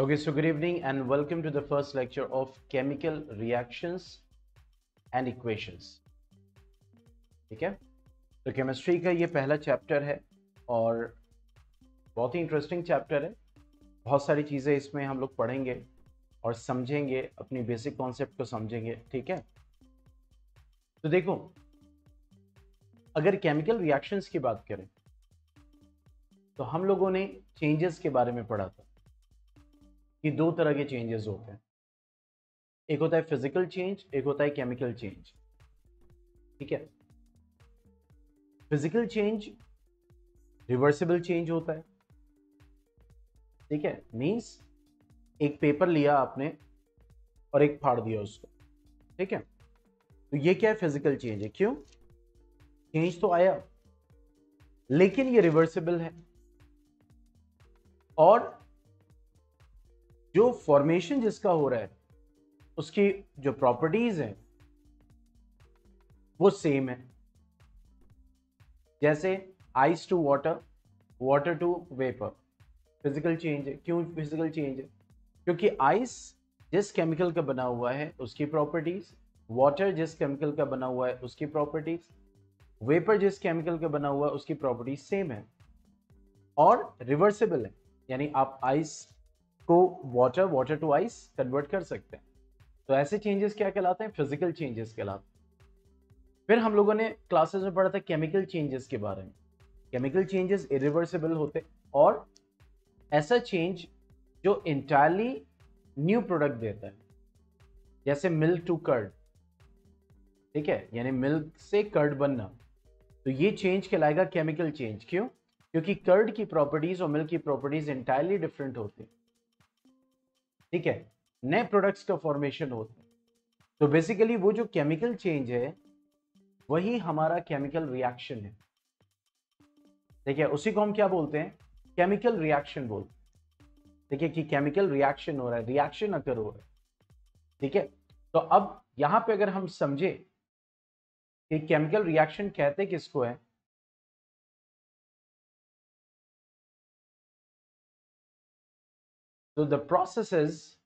Okay, so good evening and welcome to the first lecture of chemical reactions and equations. ठीक है, तो chemistry का ये पहला चैप्टर है और बहुत ही इंटरेस्टिंग चैप्टर है। बहुत सारी चीज़ें इसमें हम लोग पढ़ेंगे और समझेंगे, अपनी बेसिक कॉन्सेप्ट को समझेंगे। ठीक है, तो देखो, अगर केमिकल रिएक्शंस की बात करें तो हम लोगों ने चेंजेस के बारे में पढ़ा था कि दो तरह के चेंजेस होते हैं। एक होता है फिजिकल चेंज, एक होता है केमिकल चेंज। ठीक है, फिजिकल चेंज रिवर्सिबल चेंज होता है। ठीक है, मींस एक पेपर लिया आपने और एक फाड़ दिया उसको। ठीक है, तो ये क्या है? फिजिकल चेंज है। क्यों? चेंज तो आया लेकिन ये रिवर्सिबल है और जो फॉर्मेशन जिसका हो रहा है उसकी जो प्रॉपर्टीज हैं वो सेम है। जैसे ice to water, water to vapour, physical change है। क्यों फिजिकल चेंज है? क्योंकि आइस जिस केमिकल का बना हुआ है उसकी प्रॉपर्टीज, वाटर जिस केमिकल का बना हुआ है उसकी प्रॉपर्टीज, वेपर जिस केमिकल का बना हुआ है उसकी प्रॉपर्टीज सेम है और रिवर्सिबल है। यानी आप आइस को water, water to ice convert कर सकते हैं। तो ऐसे चेंजेस क्या कहलाते हैं? फिजिकल चेंजेस कहलाते हैं। फिर हम लोगों ने क्लासेस में पढ़ा था केमिकल चेंजेस के बारे में। केमिकल चेंजेस इरिवर्सिबल होते और ऐसा चेंज जो इंटायरली न्यू प्रोडक्ट देता है, जैसे मिल्क टू कर्ड। ठीक है, यानी मिल्क से कर्ड बनना, तो ये चेंज कहलाएगा केमिकल चेंज। क्यों? क्योंकि कर्ड की प्रॉपर्टीज और मिल्क की प्रॉपर्टीज इंटायरली डिफरेंट होती है। ठीक है, नए प्रोडक्ट्स का फॉर्मेशन होता है। तो बेसिकली वो जो केमिकल चेंज है वही हमारा केमिकल रिएक्शन है। ठीक है, उसी को हम क्या बोलते हैं? केमिकल रिएक्शन बोलते हैं। ठीक है, कि केमिकल रिएक्शन हो रहा है, रिएक्शन अकर हो रहा है। ठीक है, तो अब यहां पे अगर हम समझे कि केमिकल रिएक्शन कहते किसको है, तो the processes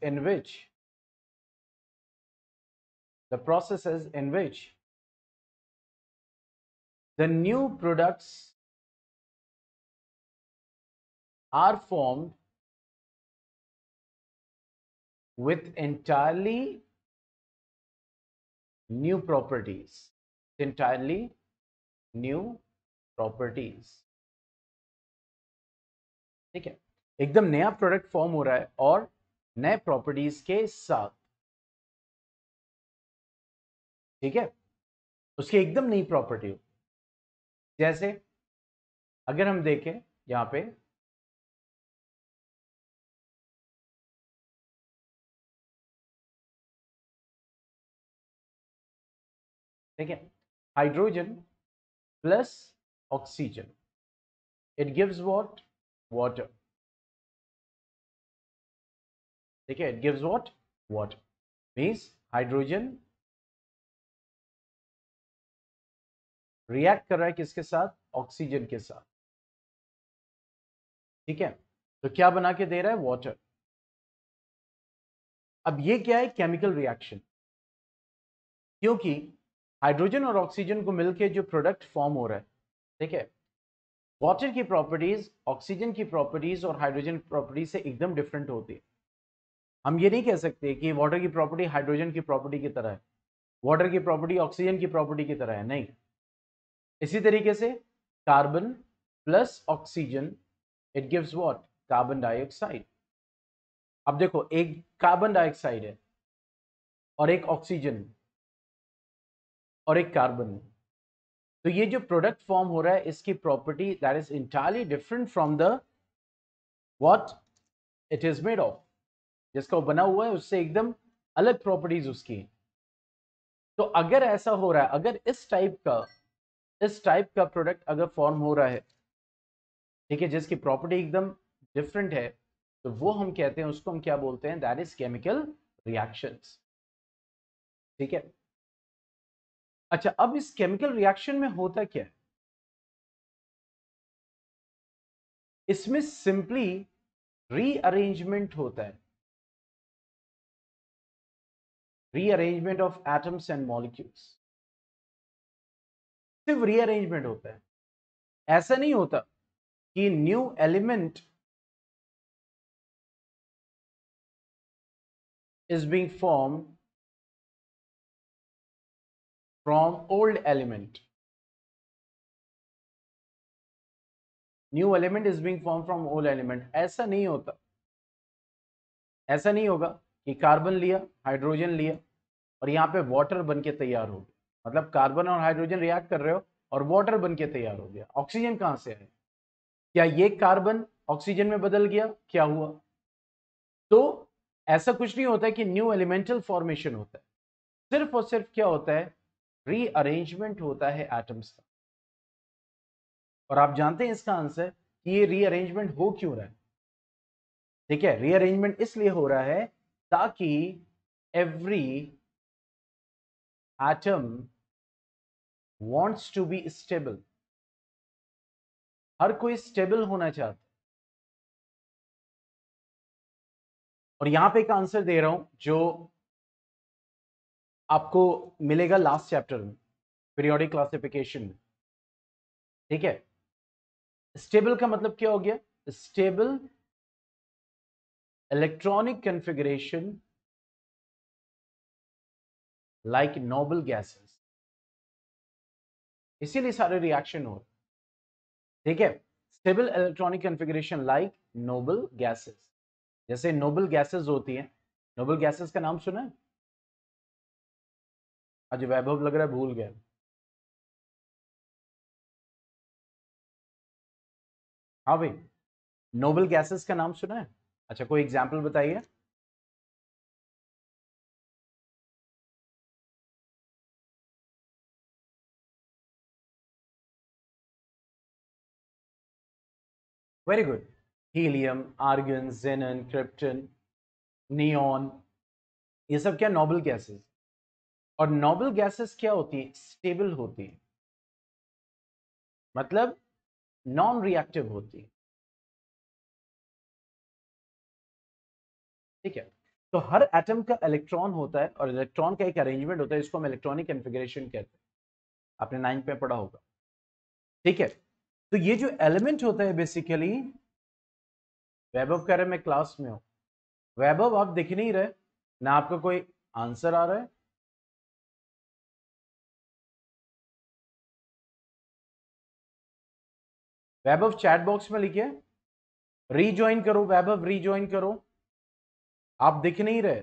in which the new products are formed with entirely new properties, entirely new properties। ठीक है, एकदम नया प्रोडक्ट फॉर्म हो रहा है और नए प्रॉपर्टीज के साथ। ठीक है, उसकी एकदम नई प्रॉपर्टी हो। जैसे अगर हम देखें यहां पे, ठीक है, hydrogen plus oxygen, it gives what? Water. ठीक है, it gives what? Water. Means hydrogen react कर रहा है किसके साथ? ऑक्सीजन के साथ। ठीक है, तो क्या बना के दे रहा है? वाटर। अब ये क्या है? Chemical reaction. क्योंकि हाइड्रोजन और ऑक्सीजन को मिलकर जो प्रोडक्ट फॉर्म हो रहा है, ठीक है, वाटर की प्रॉपर्टीज ऑक्सीजन की प्रॉपर्टीज और हाइड्रोजन प्रॉपर्टीज से एकदम डिफरेंट होती है। हम ये नहीं कह सकते कि वाटर की प्रॉपर्टी हाइड्रोजन की प्रॉपर्टी की तरह है, वाटर की प्रॉपर्टी ऑक्सीजन की प्रॉपर्टी की तरह है, नहीं। इसी तरीके से carbon plus oxygen, it gives what? Carbon dioxide. अब देखो, एक कार्बन डाइऑक्साइड है और एक ऑक्सीजन और एक कार्बन, तो ये जो प्रोडक्ट फॉर्म हो रहा है इसकी property that is entirely different from the what it is made of. जिसका वो बना हुआ है उससे एकदम अलग प्रॉपर्टीज उसकी। तो अगर ऐसा हो रहा है, अगर इस टाइप का प्रोडक्ट अगर फॉर्म हो रहा है, ठीक है, जिसकी प्रॉपर्टी एकदम डिफरेंट है, तो वो हम कहते हैं, उसको हम क्या बोलते हैं? That is chemical reactions. ठीक है, अच्छा, अब इस केमिकल रिएक्शन में होता क्या है? इसमें सिंपली रीअरेंजमेंट होता है, rearrangement of atoms and molecules, सिर्फ रीअरेंजमेंट होता है। ऐसा नहीं होता कि new element is being formed from old element. New element is being formed from old element. ऐसा नहीं होता, ऐसा नहीं होगा कि कार्बन लिया, हाइड्रोजन लिया और यहाँ पे वाटर बन के तैयार हो गया। मतलब कार्बन और हाइड्रोजन रिएक्ट कर रहे हो और वाटर बन के तैयार हो गया। ऑक्सीजन कहाँ से आया? क्या ये कार्बन ऑक्सीजन में बदल गया? क्या हुआ? तो ऐसा कुछ नहीं होता है कि न्यू एलिमेंटल फॉर्मेशन होता है। सिर्फ और सिर्फ क्या होता है? रीअरेंजमेंट होता है एटम्स का। और आप जानते हैं इसका आंसर कि ये रीअरेंजमेंट हो क्यों रहा है? ठीक है, रीअरेंजमेंट इसलिए हो रहा है ताकि every atom wants to be stable. हर कोई स्टेबल होना चाहता है। और यहां पे एक आंसर दे रहा हूं जो आपको मिलेगा लास्ट चैप्टर में, पीरियोडिक क्लासिफिकेशन में। ठीक है, स्टेबल का मतलब क्या हो गया? Stable electronic configuration like noble gases, इसीलिए सारे रिएक्शन हो रहे। ठीक है, stable electronic configuration like noble gases, जैसे नोबल गैसेस होती हैं। नोबल गैसेस का नाम सुना है? आज वैभव लग रहा है भूल गया। हाँ भाई, नोबल गैसेस का नाम सुना है? अच्छा, कोई एग्जाम्पल बताइए। Very good. Helium, argon, जेनन, krypton, neon, ये सब क्या नोबल गैसेस। और नोबल गैसेस क्या होती है? स्टेबल होती है, मतलब नॉन रिएक्टिव होती है। ठीक है, तो हर एटम का इलेक्ट्रॉन होता है और इलेक्ट्रॉन का एक अरेंजमेंट होता है, इसको हम इलेक्ट्रॉनिक कॉन्फ़िगरेशन कहते हैं। आपने 9th में पढ़ा होगा। ठीक है, तो ये जो एलिमेंट होता है बेसिकली, वैभव कह रहे मैं क्लास में हूं। वैभव आप दिख नहीं रहे ना, आपका कोई आंसर आ रहा है? वैभव चैट बॉक्स में लिखिए, रीज्वाइन करो वैभव, रीज्वाइन करो। आप दिख नहीं रहे।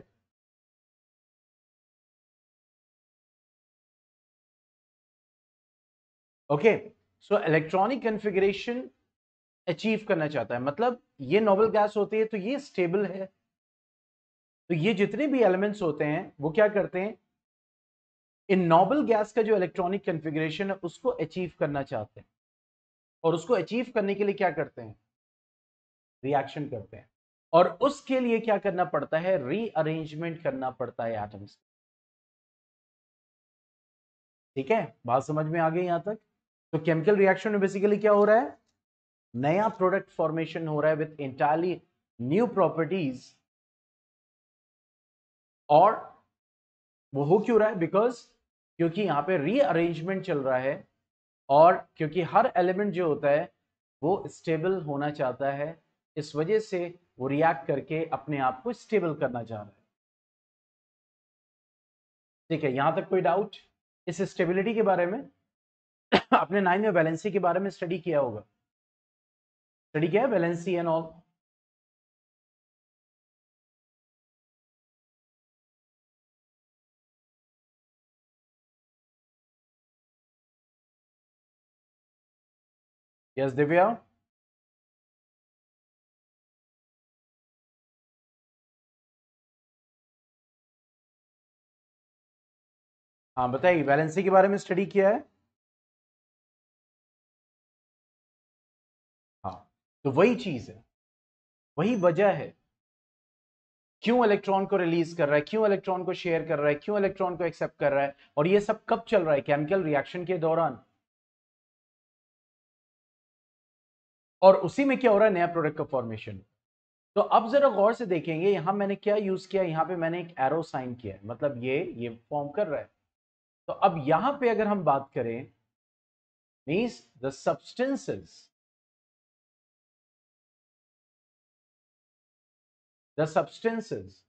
Okay, so electronic configuration achieve करना चाहता है, मतलब ये नोबल गैस होती है तो ये स्टेबल है। तो ये जितने भी एलिमेंट्स होते हैं वो क्या करते हैं? इन नोबल गैस का जो इलेक्ट्रॉनिक कॉन्फ़िगरेशन है उसको अचीव करना चाहते हैं। और उसको अचीव करने के लिए क्या करते हैं? रिएक्शन करते हैं। और उसके लिए क्या करना पड़ता है? रीअरेंजमेंट करना पड़ता है एटम्स। ठीक है, बात समझ में आ गई यहां तक? तो केमिकल रिएक्शन में बेसिकली क्या हो रहा है? नया प्रोडक्ट फॉर्मेशन हो रहा है विद इंटायरली न्यू प्रॉपर्टीज। और वो हो क्यों रहा है? बिकॉज क्योंकि यहां पे रीअरेंजमेंट चल रहा है और क्योंकि हर एलिमेंट जो होता है वो स्टेबल होना चाहता है, इस वजह से वो रिएक्ट करके अपने आप को स्टेबल करना चाह रहा है। ठीक है, यहां तक कोई डाउट इस स्टेबिलिटी के बारे में? आपने 9 में वैलेंसी के बारे में स्टडी किया होगा, स्टडी किया है valency and all? Yes Divya. हाँ बताइए, वैलेंसी के बारे में स्टडी किया है? हाँ, तो वही चीज है, वही वजह है क्यों इलेक्ट्रॉन को रिलीज कर रहा है, क्यों इलेक्ट्रॉन को शेयर कर रहा है, क्यों इलेक्ट्रॉन को एक्सेप्ट कर रहा है। और ये सब कब चल रहा है? केमिकल रिएक्शन के दौरान। और उसी में क्या हो रहा है, नया प्रोडक्ट का फॉर्मेशन। तो अब जरा गौर से देखेंगे, यहां मैंने क्या यूज किया, यहां पे मैंने एक एरो साइन किया है, मतलब ये फॉर्म कर रहा है। तो अब यहां पे अगर हम बात करें, means the substances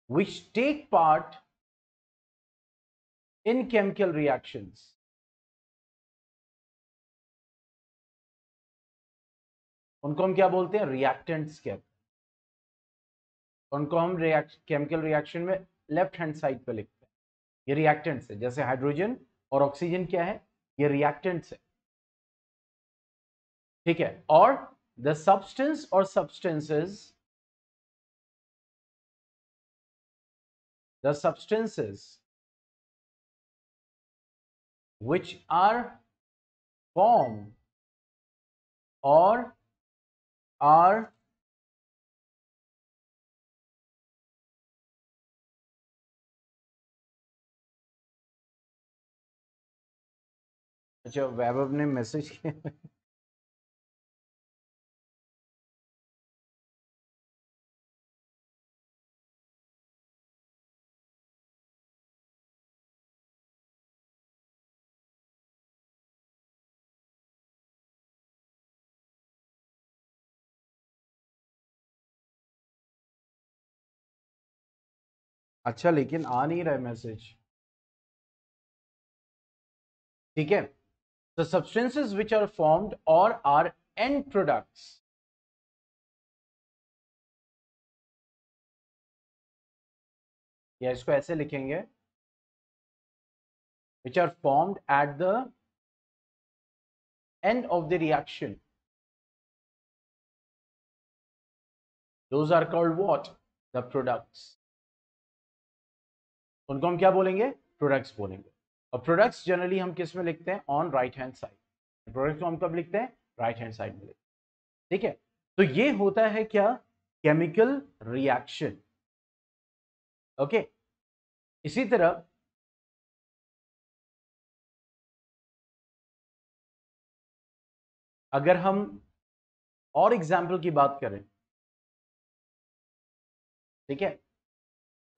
which take part in chemical reactions, उनको हम क्या बोलते हैं, रिएक्टेंट्स कहते हैं। उनको हम केमिकल रिएक्शन में लेफ्ट हैंड साइड पे लिखते हैं, ये रिएक्टेंट्स है। जैसे हाइड्रोजन और ऑक्सीजन क्या है, ये रिएक्टेंट्स है, ठीक है। और द सब्सटेंस और substances which are formed or are अच्छा, वैभव ने मैसेज किया अच्छा, लेकिन आ नहीं रहा है मैसेज, ठीक है। The substances which are formed or are end products, या इसको ऐसे लिखेंगे, which are formed at the end of the reaction, those are called what, the products। उनको हम क्या बोलेंगे, प्रोडक्ट्स बोलेंगे। और प्रोडक्ट्स जनरली हम किस में लिखते हैं, on right hand side. Products को हम कब लिखते हैं, राइट हैंड साइड में लिखते हैं, ठीक है। तो ये होता है क्या, केमिकल रिएक्शन, ओके। इसी तरह अगर हम और एग्जाम्पल की बात करें, ठीक है,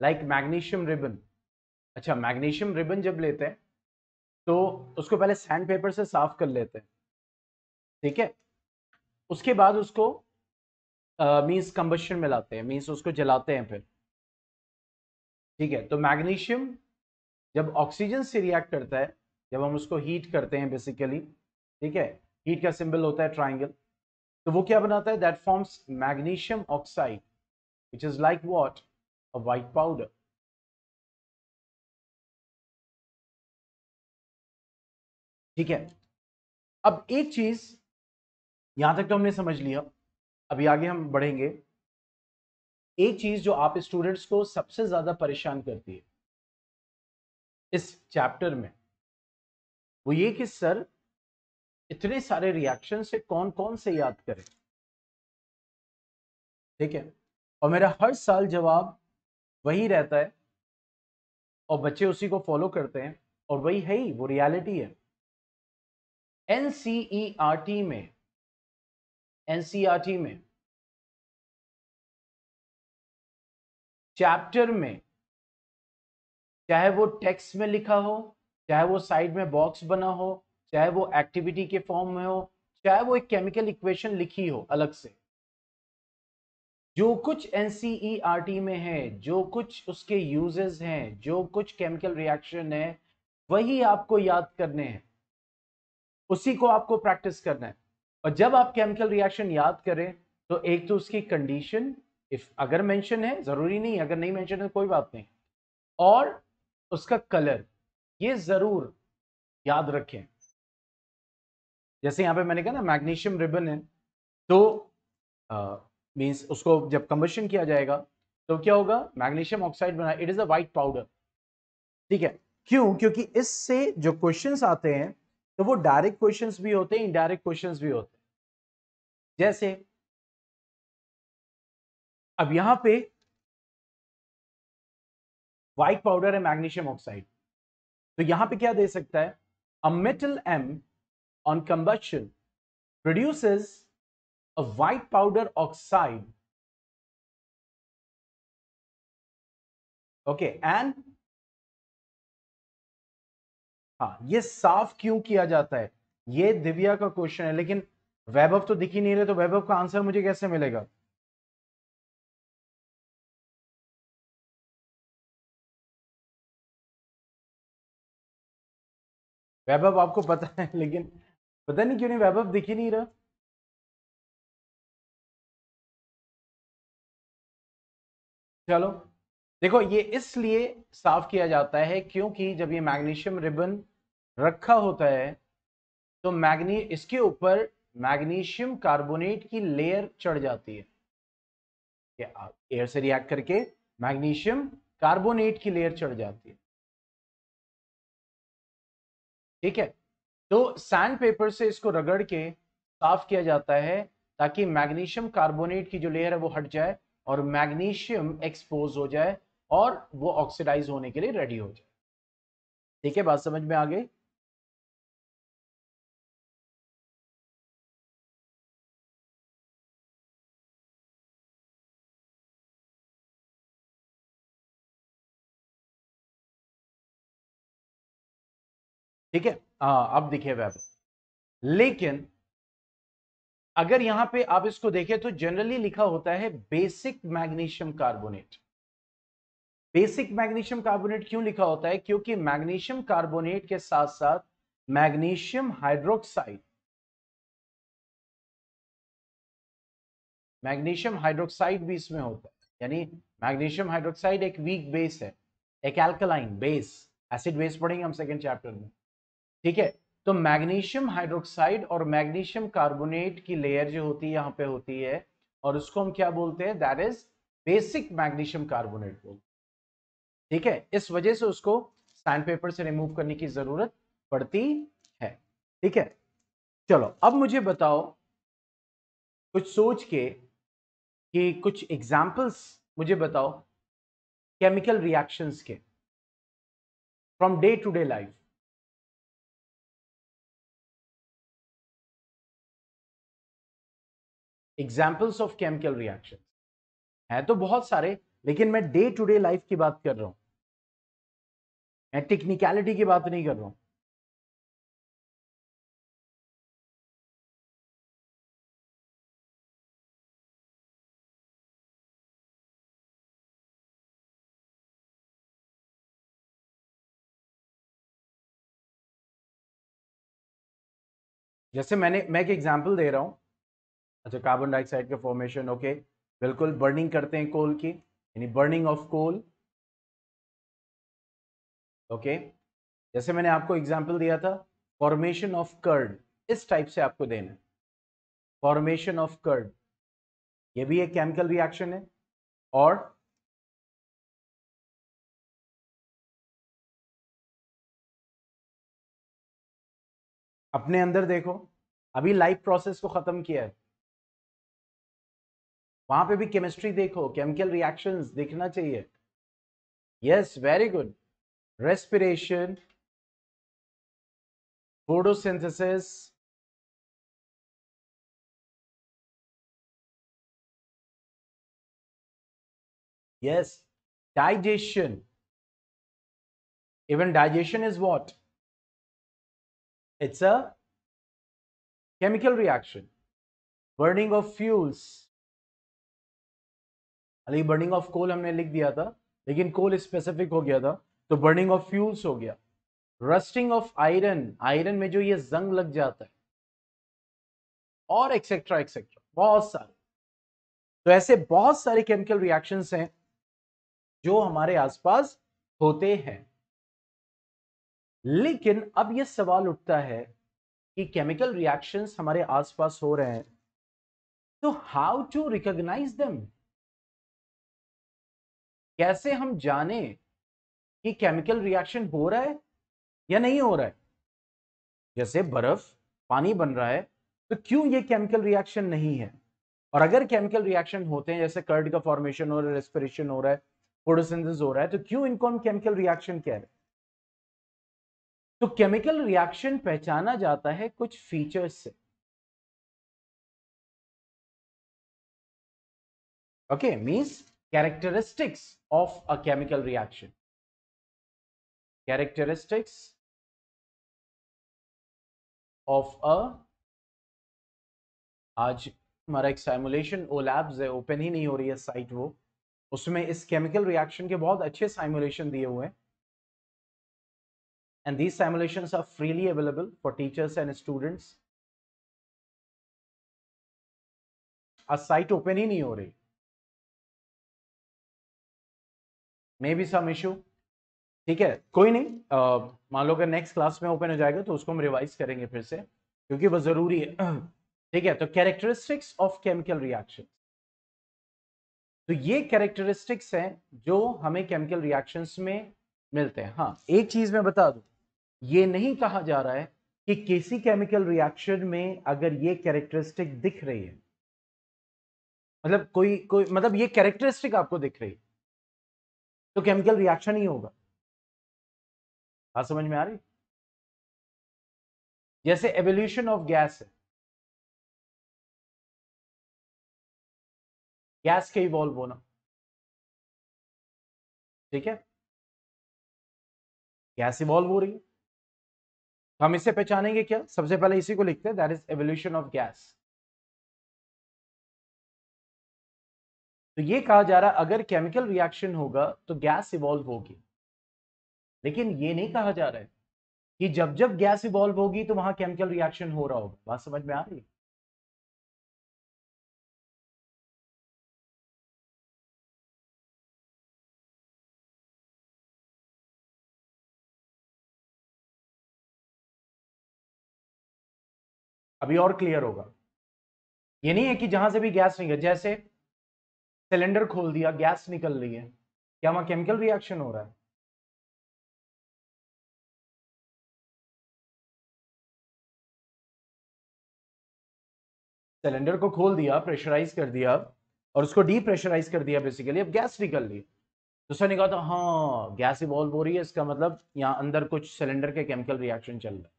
लाइक मैग्नीशियम रिबन। अच्छा, मैग्नीशियम रिबन जब लेते हैं तो उसको पहले सैंड पेपर से साफ कर लेते हैं, ठीक है। उसके बाद उसको मींस कंबशन में लाते हैं, मींस उसको जलाते हैं फिर, ठीक है। तो मैग्नीशियम जब ऑक्सीजन से रिएक्ट करता है, जब हम उसको हीट करते हैं बेसिकली, ठीक है, हीट का सिंबल होता है ट्राइंगल, तो वो क्या बनाता है, that forms magnesium oxide which is like what, a white powder, ठीक है। अब एक चीज यहां तक तो हमने समझ लिया, अभी आगे हम बढ़ेंगे। एक चीज जो आप स्टूडेंट्स को सबसे ज्यादा परेशान करती है इस चैप्टर में, वो ये कि सर इतने सारे रिएक्शन से कौन कौन से याद करें, ठीक है। और मेरा हर साल जवाब वही रहता है, और बच्चे उसी को फॉलो करते हैं, और वही है ही, वो रियलिटी है। एनसीईआरटी में, एनसीईआरटी में चैप्टर में, चाहे वो टेक्स्ट में लिखा हो, चाहे वो साइड में बॉक्स बना हो, चाहे वो एक्टिविटी के फॉर्म में हो, चाहे वो एक केमिकल इक्वेशन लिखी हो अलग से, जो कुछ एनसीईआरटी में है, जो कुछ उसके यूजेस हैं, जो कुछ केमिकल रिएक्शन है, वही आपको याद करने हैं, उसी को आपको प्रैक्टिस करना है। और जब आप केमिकल रिएक्शन याद करें, तो एक तो उसकी कंडीशन, इफ अगर मेंशन है, जरूरी नहीं, अगर नहीं मेंशन है कोई बात नहीं, और उसका कलर, ये जरूर याद रखें। जैसे यहां पे मैंने कहा ना, मैग्नीशियम रिबन है, तो मींस उसको जब कंबशन किया जाएगा तो क्या होगा, मैग्नीशियम ऑक्साइड बना, it is a white powder, ठीक है। क्यों, क्योंकि इससे जो क्वेश्चंस आते हैं, तो वो डायरेक्ट क्वेश्चंस भी होते हैं, इनडायरेक्ट क्वेश्चंस भी होते हैं। जैसे अब यहां पे व्हाइट पाउडर है मैग्नीशियम ऑक्साइड, तो यहां पे क्या दे सकता है, a metal M on combustion produces a white powder oxide. Okay, and हाँ, ये साफ क्यों किया जाता है, ये दिव्या का क्वेश्चन है, लेकिन वैभव तो दिख ही नहीं रहे, तो वैभव का आंसर मुझे कैसे मिलेगा? वैभव आपको पता है, लेकिन पता नहीं क्यों नहीं वैभव दिख ही नहीं रहा। चलो देखो, ये इसलिए साफ किया जाता है क्योंकि जब ये मैग्नीशियम रिबन रखा होता है तो इसके ऊपर मैग्नीशियम कार्बोनेट की लेयर चढ़ जाती है, एयर से रिएक्ट करके मैग्नीशियम कार्बोनेट की लेयर चढ़ जाती है। ठीक है, तो सैंड पेपर से इसको रगड़ के साफ किया जाता है ताकि मैग्नीशियम कार्बोनेट की जो लेयर है वो हट जाए और मैग्नीशियम एक्सपोज हो जाए और वो ऑक्सीडाइज होने के लिए रेडी हो जाए। ठीक है, बात समझ में आ गई? ठीक है, अब दिखे वेब, लेकिन अगर यहां पे आप इसको देखें तो जनरली लिखा होता है basic magnesium carbonate. Basic magnesium carbonate क्यों लिखा होता है? क्योंकि मैग्नीशियम कार्बोनेट के साथ साथ मैग्नीशियम हाइड्रोक्साइड, मैग्नीशियम हाइड्रोक्साइड भी इसमें होता है, यानी मैग्नीशियम हाइड्रोक्साइड एक वीक बेस है, एक एल्कलाइन बेस, एसिड बेस पढ़ेंगे हम सेकेंड चैप्टर में। ठीक है, तो मैग्नीशियम हाइड्रोक्साइड और मैग्नीशियम कार्बोनेट की लेयर जो होती है यहां पे होती है, और उसको हम क्या बोलते हैं? That is basic magnesium carbonate बोलते हैं। ठीक है, इस वजह से उसको सैंड पेपर से रिमूव करने की जरूरत पड़ती है। ठीक है, चलो अब मुझे बताओ कुछ सोच के कि कुछ एग्जाम्पल्स मुझे बताओ केमिकल रिएक्शंस के from day to day life. Examples of chemical reaction है तो बहुत सारे, लेकिन मैं डे टू डे लाइफ की बात कर रहा हूं, मैं टेक्निकलिटी की बात नहीं कर रहा हूं। जैसे मैं एक एग्जांपल दे रहा हूं। अच्छा, कार्बन डाइऑक्साइड के फॉर्मेशन, ओके, बिल्कुल, बर्निंग करते हैं कोल की, यानी बर्निंग ऑफ कोल। ओके, जैसे मैंने आपको एग्जांपल दिया था फॉर्मेशन ऑफ कर्ड, इस टाइप से आपको देना है, फॉर्मेशन ऑफ कर्ड, ये भी एक केमिकल रिएक्शन है। और अपने अंदर देखो, अभी लाइफ प्रोसेस को खत्म किया है, वहां पे भी केमिस्ट्री देखो, केमिकल रिएक्शंस देखना चाहिए। Yes, very good. Respiration, photosynthesis, yes, digestion, even digestion is what? It's a chemical reaction. Burning of fuels, अली बर्निंग ऑफ कोल हमने लिख दिया था, लेकिन कोल स्पेसिफिक हो गया था, तो बर्निंग ऑफ फ्यूल्स हो गया। रस्टिंग ऑफ आयरन, आयरन में जो ये जंग लग जाता है, और एक्सेट्रा एक्सेट्रा, बहुत सारे। तो ऐसे बहुत सारे केमिकल रिएक्शंस हैं जो हमारे आसपास होते हैं। लेकिन अब ये सवाल उठता है कि केमिकल रिएक्शंस हमारे आसपास हो रहे हैं, तो हाउ टू रिकॉग्नाइज देम? कैसे हम जाने कि केमिकल रिएक्शन हो रहा है या नहीं हो रहा है? जैसे बर्फ, पानी बन रहा है, तो क्यों ये केमिकल रिएक्शन नहीं है? और अगर केमिकल रिएक्शन होते हैं, जैसे कर्ड का फॉर्मेशन हो रहा है, रेस्पिरेशन हो रहा है, फोटोसिंथेसिस हो रहा है, तो क्यों इनको हम केमिकल रिएक्शन कह रहे हैं? तो केमिकल रिएक्शन पहचाना जाता है कुछ फीचर्स से। Okay, means characteristics of a chemical reaction, characteristics of a, आज हमारा एक साइमुलेशन ओ लैब्स है, ओपन ही नहीं हो रही है साइट, वो उसमें इस केमिकल रिएक्शन के बहुत अच्छे साइमुलेशन दिए हुए हैं, and these simulations are freely available for teachers and students। आज साइट ओपन ही नहीं हो रही, मे बी सम इशू। ठीक है, कोई नहीं, मान लो अगर नेक्स्ट क्लास में ओपन हो जाएगा तो उसको हम रिवाइज करेंगे फिर से, क्योंकि वो जरूरी है। ठीक है, तो कैरेक्टरिस्टिक्स ऑफ केमिकल रिएक्शन, तो ये कैरेक्टरिस्टिक्स हैं जो हमें केमिकल रिएक्शंस में मिलते हैं। हाँ, एक चीज मैं बता दूं, ये नहीं कहा जा रहा है कि किसी केमिकल रिएक्शन में अगर ये कैरेक्टरिस्टिक दिख रही है, मतलब कोई कोई मतलब ये कैरेक्टरिस्टिक आपको दिख रही है तो केमिकल रिएक्शन ही होगा। बात समझ में आ रही? जैसे एवोल्यूशन ऑफ गैस है, गैस के इवॉल्व होना, ठीक है, गैस इवॉल्व हो रही है, हम इसे पहचानेंगे क्या? सबसे पहले इसी को लिखते हैं, that is evolution of gas. तो ये कहा जा रहा है अगर केमिकल रिएक्शन होगा तो गैस इवॉल्व होगी, लेकिन ये नहीं कहा जा रहा है कि जब जब गैस इवॉल्व होगी तो वहां केमिकल रिएक्शन हो रहा होगा। बात समझ में आ रही है? अभी और क्लियर होगा। ये नहीं है कि जहां से भी गैस निकल, जैसे सिलेंडर खोल दिया, गैस निकल रही है, क्या वहां केमिकल रिएक्शन हो रहा है? सिलेंडर को खोल दिया, प्रेशराइज कर दिया और उसको डीप्रेशराइज कर दिया, बेसिकली अब गैस निकल रही है। दूसरा निकाला तो हाँ गैस इवॉल्व हो रही है, इसका मतलब यहाँ अंदर कुछ सिलेंडर के केमिकल रिएक्शन चल रहा है।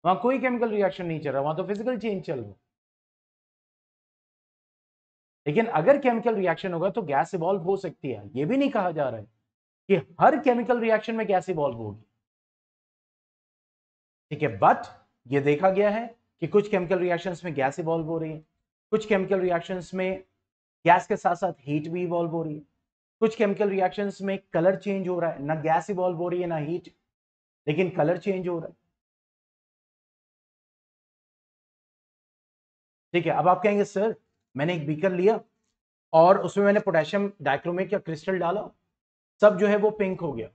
वहां कोई केमिकल रिएक्शन नहीं चल रहा, वहां तो फिजिकल चेंज चल रहा है। लेकिन अगर केमिकल रिएक्शन होगा तो गैस इवॉल्व हो सकती है, ये भी नहीं कहा जा रहा है कि हर केमिकल रिएक्शन में गैस इवॉल्व होगी। ठीक है, बट ये देखा गया है कि कुछ केमिकल रिएक्शंस में गैस इवॉल्व हो रही है, कुछ केमिकल रिएक्शंस में गैस के साथ साथ हीट भी इवॉल्व हो रही है, कुछ केमिकल रिएक्शंस में कलर चेंज हो रहा है, ना गैस इवॉल्व हो रही है ना हीट, लेकिन कलर चेंज हो रहा है। ठीक है, अब आप कहेंगे सर मैंने एक बीकर लिया और उसमें मैंने पोटेशियम डाइक्रोमेट या क्रिस्टल डाला, सब जो है वो पिंक हो गया,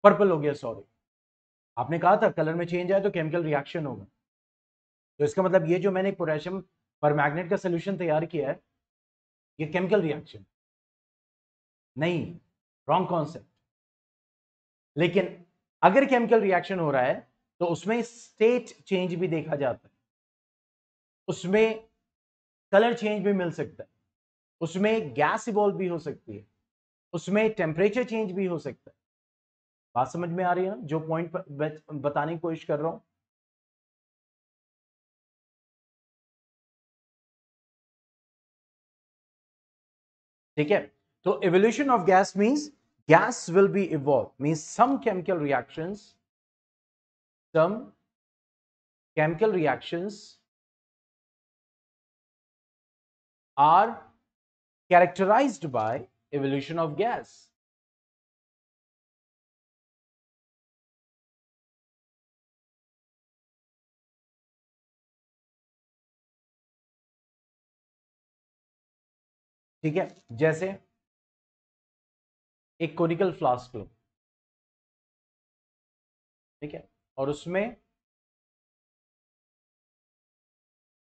पर्पल हो गया, सॉरी, आपने कहा था कलर में चेंज आए तो केमिकल रिएक्शन होगा, तो इसका मतलब ये जो मैंने पोटेशियम पर मैग्नेट का सोल्यूशन तैयार किया है ये केमिकल रिएक्शन नहीं, रॉन्ग कॉन्सेप्ट। लेकिन अगर केमिकल रिएक्शन हो रहा है तो उसमें स्टेट चेंज भी देखा जाता है, उसमें कलर चेंज भी मिल सकता है, उसमें गैस इवॉल्व भी हो सकती है, उसमें टेम्परेचर चेंज भी हो सकता है। बात समझ में आ रही है ना जो पॉइंट बताने की कोशिश कर रहा हूं? ठीक है, तो evolution of gas means gas will be evolved, means some chemical reactions are characterized by evolution of gas। ठीक है, जैसे एक कोनिकल फ्लास्क लो, ठीक है, और उसमें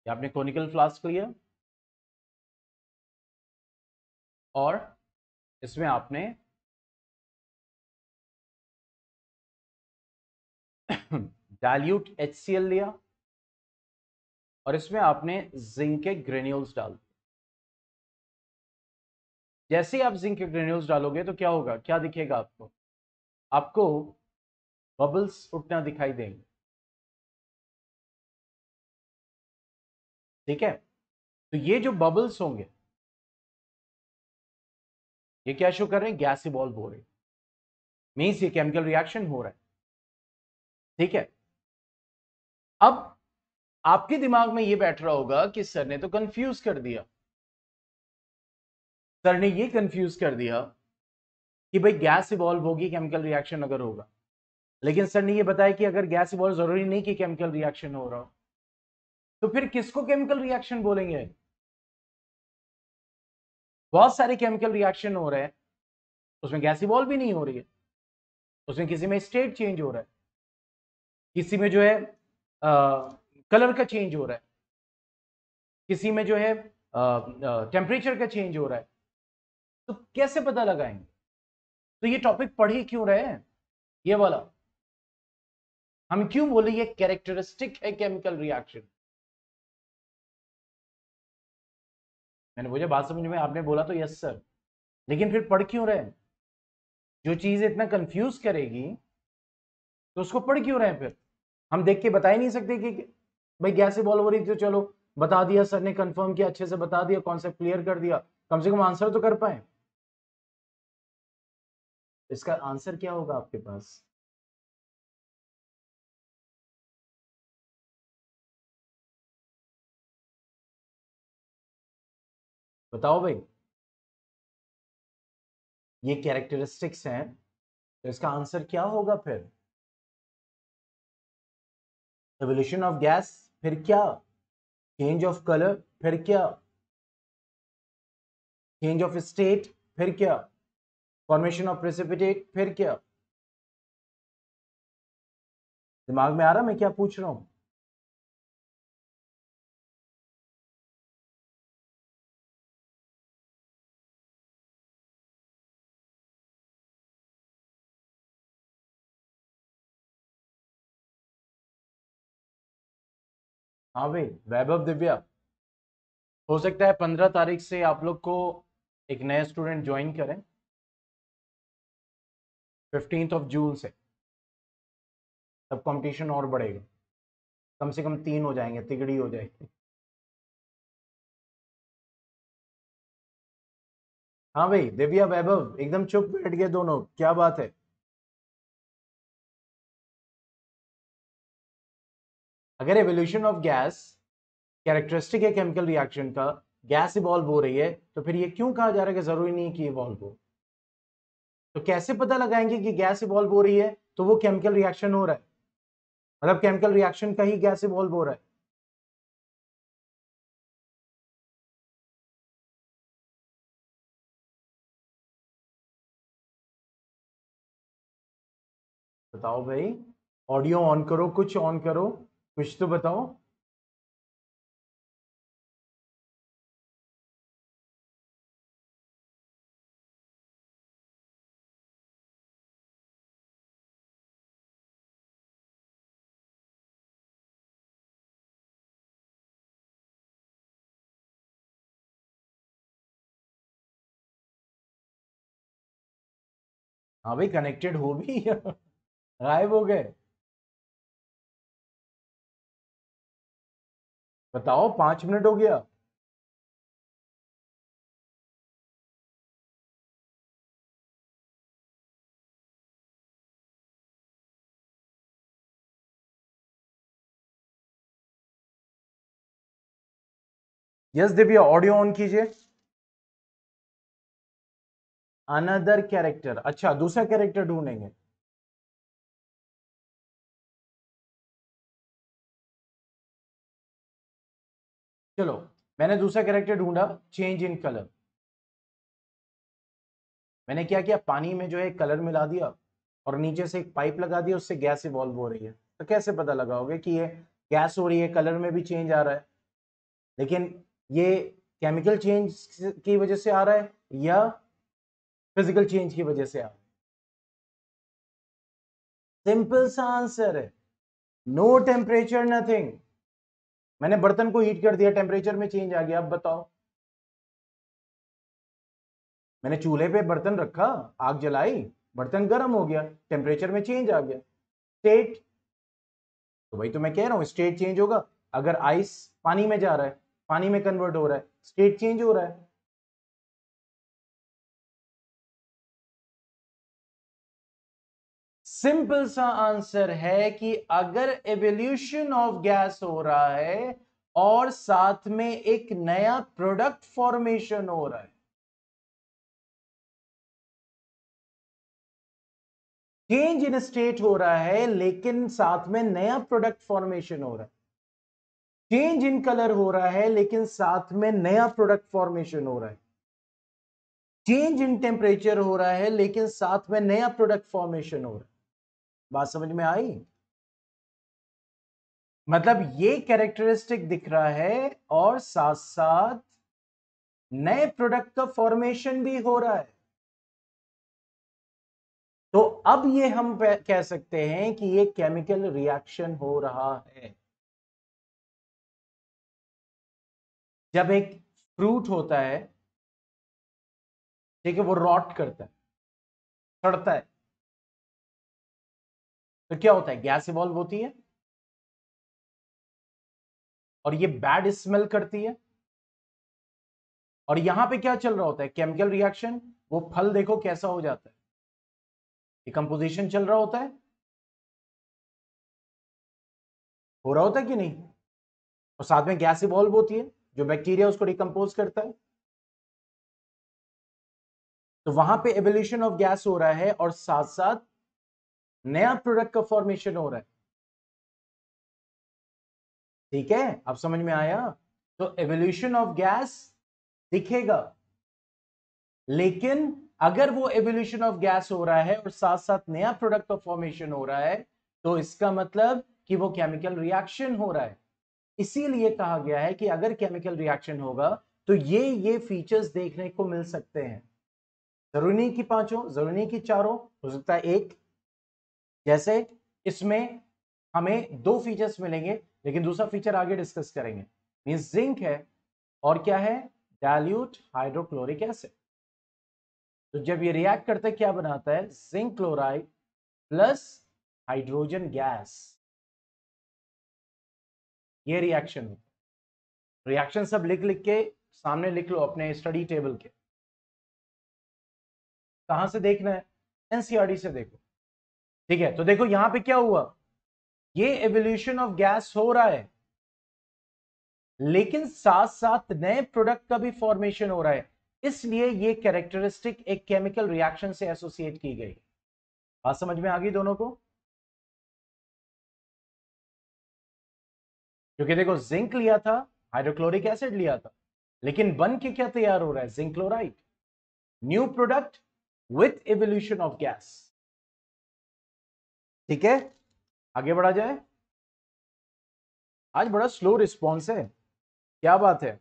आपने कोनिकल फ्लास्क लिया और इसमें आपने डाइल्यूट HCl लिया और इसमें आपने जिंक के ग्रेन्यूल्स डाल दिए। जैसे ही आप जिंक के ग्रेन्यूल्स डालोगे तो क्या होगा, क्या दिखेगा आपको? आपको बबल्स उठना दिखाई देंगे। ठीक है, तो ये जो बबल्स होंगे ये क्या शो कर रहे हैं, गैस इवॉल्व हो रहे हैं, मीन्स ये केमिकल रिएक्शन हो रहा है। ठीक है, अब आपके दिमाग में ये बैठ रहा होगा कि सर ने तो कंफ्यूज कर दिया, सर ने ये कंफ्यूज कर दिया कि भाई गैस इवॉल्व होगी केमिकल रिएक्शन अगर होगा, लेकिन सर ने ये बताया कि अगर गैस इवॉल्व जरूरी नहीं कि केमिकल रिएक्शन हो रहा हो, तो फिर किसको केमिकल रिएक्शन बोलेंगे? बहुत सारे केमिकल रिएक्शन हो रहे हैं, उसमें गैस इवॉल्व भी नहीं हो रही है, उसमें किसी में स्टेट चेंज हो रहा है, किसी में जो है कलर का चेंज हो रहा है, किसी में जो है टेम्परेचर का चेंज हो रहा है, तो कैसे पता लगाएंगे? तो ये टॉपिक पढ़ ही क्यों रहे हैं, ये वाला हम क्यों बोले ये कैरेक्टरिस्टिक है केमिकल रिएक्शन? मैंने बोला बात समझ में, आपने बोला तो यस सर, लेकिन फिर पढ़ क्यों रहे हैं? जो चीज इतना कंफ्यूज करेगी तो उसको पढ़ क्यों रहे हैं? फिर हम देख के बता ही नहीं सकते कि भाई गैस इवॉल्व हो रही थी, तो चलो बता दिया, सर ने कंफर्म किया, अच्छे से बता दिया, कॉन्सेप्ट क्लियर कर दिया, कम से कम आंसर तो कर पाए। इसका आंसर क्या होगा आपके पास? बताओ भाई, ये कैरेक्टरिस्टिक्स हैं, तो इसका आंसर क्या होगा फिर? एवोल्यूशन ऑफ गैस, फिर क्या? चेंज ऑफ कलर, फिर क्या? चेंज ऑफ स्टेट, फिर क्या? फॉर्मेशन ऑफ प्रेसिपिटेट, फिर क्या? दिमाग में आ रहा मैं क्या पूछ रहा हूं? हाँ भाई, वैभव, दिव्या, हो सकता है 15 तारीख से आप लोग को एक नया स्टूडेंट ज्वाइन करें, 15 जून से, तब कंपटीशन और बढ़ेगा, कम से कम 3 हो जाएंगे, तिगड़ी हो जाएगी। हाँ भाई, दिव्या, वैभव एकदम चुप बैठ गए दोनों, क्या बात है? अगर एवोल्यूशन ऑफ गैस कैरेक्टरिस्टिक है केमिकल रिएक्शन का, गैस इवॉल्व हो रही है, तो फिर ये क्यों कहा जा रहा है कि जरूरी नहीं कि इवॉल्व हो? तो कैसे पता लगाएंगे कि गैस इवॉल्व हो रही है तो वो केमिकल रिएक्शन हो रहा है, मतलब केमिकल रिएक्शन का ही गैस इवॉल्व हो रहा है? बताओ भाई, ऑडियो ऑन करो, कुछ ऑन करो, कुछ तो बताओ। हाँ भाई, कनेक्टेड हो भी गायब हो गए? बताओ, 5 मिनट हो गया। यस दिव्या, ऑडियो ऑन कीजिए। अनदर कैरेक्टर, अच्छा दूसरा कैरेक्टर ढूंढेंगे। चलो, मैंने दूसरा कैरेक्टर ढूंढा, चेंज इन कलर। मैंने क्या किया, पानी में जो है कलर मिला दिया और नीचे से एक पाइप लगा दिया, उससे गैस इवॉल्व हो रही है। तो कैसे पता लगाओगे कि ये गैस हो रही है, कलर में भी चेंज आ रहा है, लेकिन ये केमिकल चेंज की वजह से आ रहा है या फिजिकल चेंज की वजह से आ रहा है? सिंपल सा आंसर है, नो टेम्परेचर नथिंग। मैंने बर्तन को हीट कर दिया, टेम्परेचर में चेंज आ गया, अब बताओ। मैंने चूल्हे पे बर्तन रखा, आग जलाई, बर्तन गर्म हो गया, टेम्परेचर में चेंज आ गया। स्टेट, तो भाई तो मैं कह रहा हूं स्टेट चेंज होगा। अगर आइस पानी में जा रहा है, पानी में कन्वर्ट हो रहा है, स्टेट चेंज हो रहा है। सिंपल सा आंसर है कि अगर एवोल्यूशन ऑफ गैस हो रहा है और साथ में एक नया प्रोडक्ट फॉर्मेशन हो रहा है, चेंज इन स्टेट हो रहा है लेकिन साथ में नया प्रोडक्ट फॉर्मेशन हो रहा है, चेंज इन कलर हो रहा है लेकिन साथ में नया प्रोडक्ट फॉर्मेशन हो रहा है, चेंज इन टेम्परेचर हो रहा है लेकिन साथ में नया प्रोडक्ट फॉर्मेशन हो रहा है। बात समझ में आई? मतलब ये कैरेक्टरिस्टिक दिख रहा है और साथ साथ नए प्रोडक्ट का फॉर्मेशन भी हो रहा है। तो अब ये हम कह सकते हैं कि ये केमिकल रिएक्शन हो रहा है। जब एक फ्रूट होता है, ठीक है, वो रॉट करता है, सड़ता है, तो क्या होता है? गैस इवॉल्व होती है और ये बैड स्मेल करती है। और यहां पे क्या चल रहा होता है? Chemical reaction. वो फल देखो कैसा हो जाता है, डिकम्पोजिशन चल रहा होता है, हो रहा होता है कि नहीं? और साथ में गैस इवॉल्व होती है, जो बैक्टीरिया उसको डिकम्पोज करता है। तो वहां पे एवोल्यूशन ऑफ गैस हो रहा है और साथ साथ नया प्रोडक्ट का फॉर्मेशन हो रहा है। ठीक है, अब समझ में आया? तो एवोल्यूशन ऑफ गैस दिखेगा, लेकिन अगर वो एवोल्यूशन ऑफ गैस हो रहा है और साथ साथ नया प्रोडक्ट का फॉर्मेशन हो रहा है, तो इसका मतलब कि वो केमिकल रिएक्शन हो रहा है। इसीलिए कहा गया है कि अगर केमिकल रिएक्शन होगा तो ये फीचर्स देखने को मिल सकते हैं। जरूरी नहीं कि पांचों, जरूरी नहीं कि चारों, हो सकता है एक। जैसे इसमें हमें दो फीचर्स मिलेंगे, लेकिन दूसरा फीचर आगे डिस्कस करेंगे। मींस जिंक है और क्या है? Dilute hydrochloric acid. तो जब ये रिएक्ट करता है क्या बनाता है? Zinc chloride plus hydrogen gas. ये रिएक्शन होता है। रिएक्शन सब लिख लिख के सामने लिख लो अपने स्टडी टेबल के। कहां से देखना है? एनसीईआरटी से देखो। ठीक है, तो देखो यहां पे क्या हुआ, ये एवोल्यूशन ऑफ गैस हो रहा है लेकिन साथ साथ नए प्रोडक्ट का भी फॉर्मेशन हो रहा है। इसलिए ये कैरेक्टरिस्टिक एक केमिकल रिएक्शन से एसोसिएट की गई। बात समझ में आ गई दोनों को? क्योंकि देखो जिंक लिया था, हाइड्रोक्लोरिक एसिड लिया था, लेकिन बन के क्या तैयार हो रहा है? Zinc chloride, new product with evolution of gas. ठीक है, आगे बढ़ा जाए। आज बड़ा स्लो रिस्पॉन्स है, क्या बात है?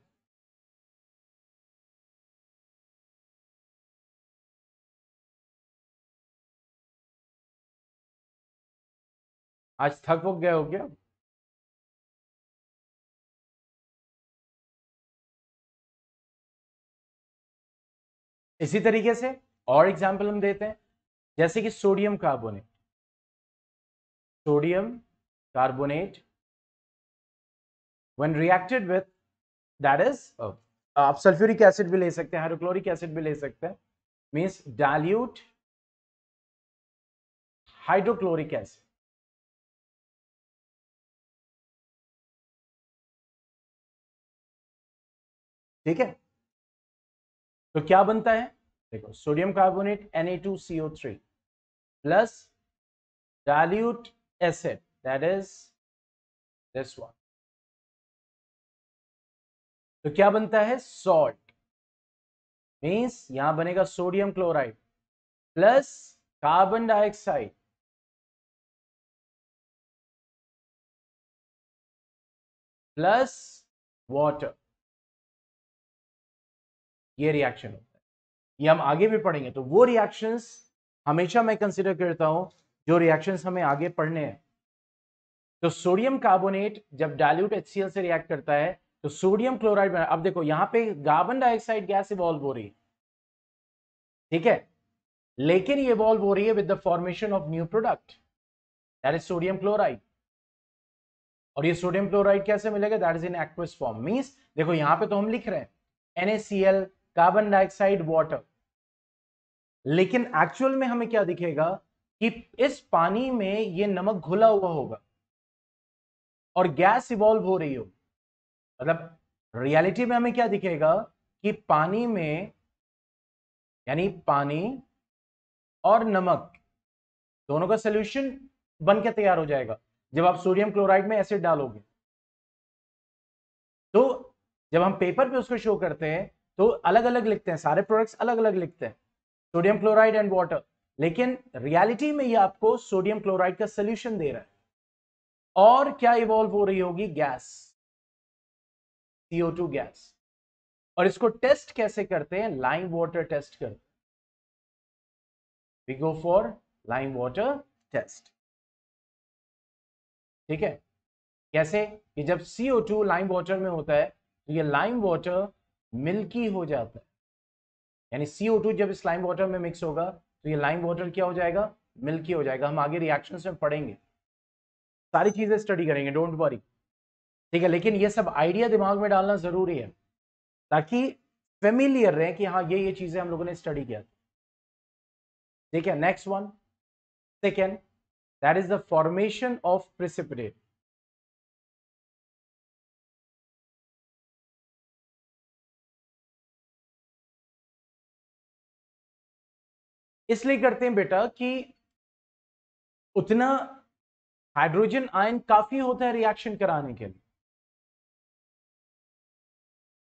आज थक वक गए हो क्या? इसी तरीके से और एग्जाम्पल हम देते हैं, जैसे कि sodium carbonate. Sodium carbonate when reacted with, that is आप सल्फ्यूरिक एसिड भी ले सकते हैं, हाइड्रोक्लोरिक एसिड भी ले सकते हैं, मींस डाइल्यूट हाइड्रोक्लोरिक एसिड। ठीक है, तो क्या बनता है? देखो sodium carbonate Na2CO3 plus dilute acid, that is this one. तो क्या बनता है? सॉल्ट। मींस यहां बनेगा sodium chloride plus carbon dioxide plus water. ये रिएक्शन होता है, ये हम आगे भी पढ़ेंगे। तो वो रिएक्शंस हमेशा मैं कंसिडर करता हूं जो रिएक्शंस हमें आगे पढ़ने हैं। तो सोडियम कार्बोनेट जब डाइल्यूट HCl से रिएक्ट करता है तो सोडियम क्लोराइड बना। अब देखो यहां पे कार्बन डाइऑक्साइड गैस इवॉल्व हो रही है, ठीक है, लेकिन ये इवॉल्व हो रही है with the formation of new product. That is sodium chloride. और ये सोडियम क्लोराइड कैसे मिलेगा? That is in aqueous form. Means देखो यहां पे तो हम लिख रहे हैं NaCl, कार्बन डाइऑक्साइड, वाटर, लेकिन एक्चुअल में हमें क्या दिखेगा कि इस पानी में ये नमक घुला हुआ होगा और गैस इवॉल्व हो रही हो। मतलब रियलिटी में हमें क्या दिखेगा कि पानी में, यानी पानी और नमक दोनों का सोल्यूशन बन के तैयार हो जाएगा जब आप सोडियम क्लोराइड में एसिड डालोगे। तो जब हम पेपर पे उसको शो करते हैं तो अलग अलग लिखते हैं, सारे प्रोडक्ट्स अलग अलग लिखते हैं, सोडियम क्लोराइड एंड वाटर, लेकिन रियलिटी में ये आपको सोडियम क्लोराइड का सोल्यूशन दे रहा है। और क्या इवॉल्व हो रही होगी? Gas, CO2 gas. और इसको टेस्ट कैसे करते हैं? लाइम वाटर टेस्ट करते हैं। We go for lime water test. ठीक है? कैसे? कि जब CO2 लाइम वाटर में होता है तो ये लाइम वाटर मिल्की हो जाता है, यानी CO2 जब इस लाइम वाटर में मिक्स होगा तो ये लाइम वाटर क्या हो जाएगा? मिल्की हो जाएगा। हम आगे रिएक्शंस में पढ़ेंगे, सारी चीजें स्टडी करेंगे, डोंट वरी। ठीक है? लेकिन ये सब आइडिया दिमाग में डालना जरूरी है ताकि फेमिलियर रहे कि हाँ ये चीजें हम लोगों ने स्टडी किया। ठीक है? Next one, second, that is the formation of precipitate. इसलिए करते हैं बेटा कि उतना हाइड्रोजन आयन काफी होता है रिएक्शन कराने के लिए।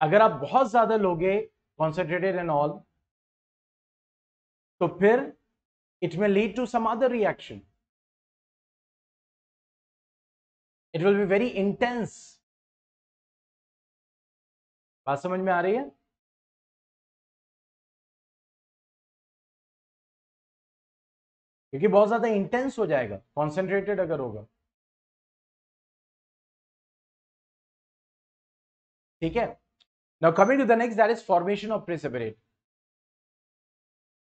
अगर आप बहुत ज्यादा लोगे कॉन्सेंट्रेटेड एंड ऑल, तो फिर it may lead to some other reaction, it will be very intense. बात समझ में आ रही है? क्योंकि बहुत ज्यादा इंटेंस हो जाएगा कॉन्सेंट्रेटेड अगर होगा। ठीक है? Now coming to the next, that is formation of precipitate.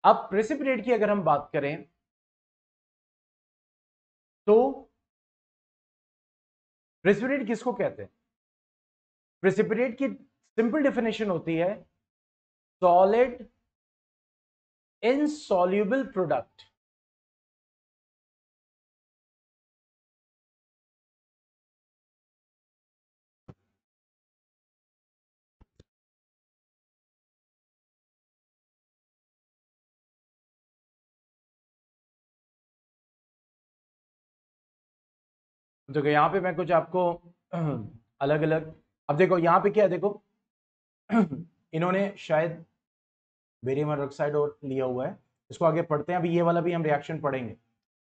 अब प्रेसिपिटेट की अगर हम बात करें तो प्रेसिपिटेट किसको कहते हैं? प्रेसिपिटेट की सिंपल डेफिनेशन होती है सॉलिड इनसॉल्युबल प्रोडक्ट। देखो यहां पे मैं कुछ आपको अलग अलग, अब देखो यहां पे क्या है, देखो इन्होंने शायद बेरियम हाइड्रोक्साइड और लिया हुआ है, इसको आगे पढ़ते हैं। अभी ये वाला भी हम रिएक्शन पढ़ेंगे